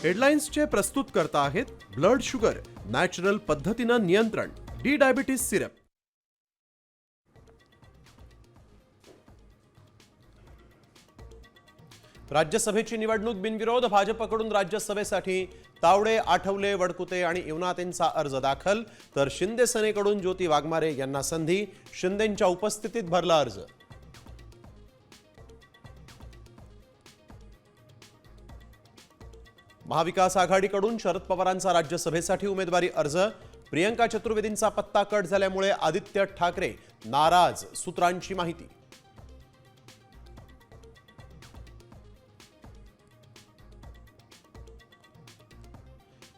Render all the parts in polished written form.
हेडलाईन्सचे प्रस्तुत करता आहेत ब्लड शुगर नॅचरल पद्धतीनं नियंत्रण डी डायबिटीज सिरप। राज्यसभेची निवडणूक बिनविरोध, भाजपकडून राज्यसभेसाठी तावडे, आठवले, वडकुते आणि इवनातेंचा अर्ज दाखल, तर शिंदे सेनेकडून ज्योती वाघमारे यांना संधी, शिंदेंच्या उपस्थितीत भरला अर्ज। महाविकास आघाडीकडून शरद पवारांचा राज्यसभेसाठी उमेदवारी अर्ज, प्रियंका चतुर्वेदींचा पत्ता कट झाल्यामुळे आदित्य ठाकरे नाराज, सूत्रांची माहिती।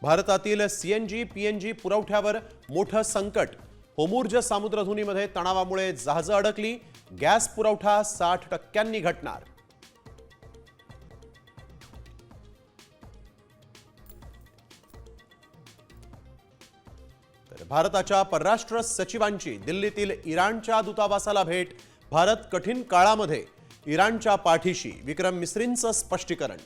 भारतातील सीएनजी पीएनजी पुरवठ्यावर मोठं संकट, होर्मुझ सामुद्रधुनीमध्ये तणावामुळे जहाजं अडकली, गॅस पुरवठा 60% घटणार। तर भारताच्या परराष्ट्र सचिवांची दिल्लीतील इराणच्या दूतावासाला भेट, भारत कठीण काळामध्ये इराणच्या पाठीशी, विक्रम मिस्रींचं स्पष्टीकरण।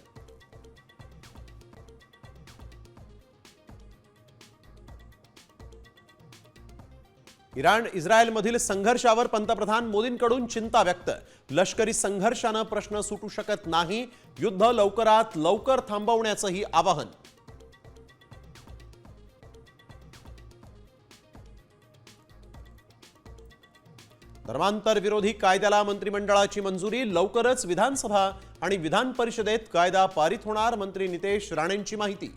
इराण इस्रायलमधील संघर्षावर पंतप्रधान मोदींकडून चिंता व्यक्त, लष्करी संघर्षाने प्रश्न सुटू शकत नाही, युद्ध लवकरात लवकर थांबवण्याचंही आवाहन। धर्मांतर विरोधी कायद्याला मंत्रिमंडळाची मंजुरी, लवकरच विधानसभा आणि विधान परिषदेत कायदा पारित होणार, मंत्री नितेश राणेंची माहिती।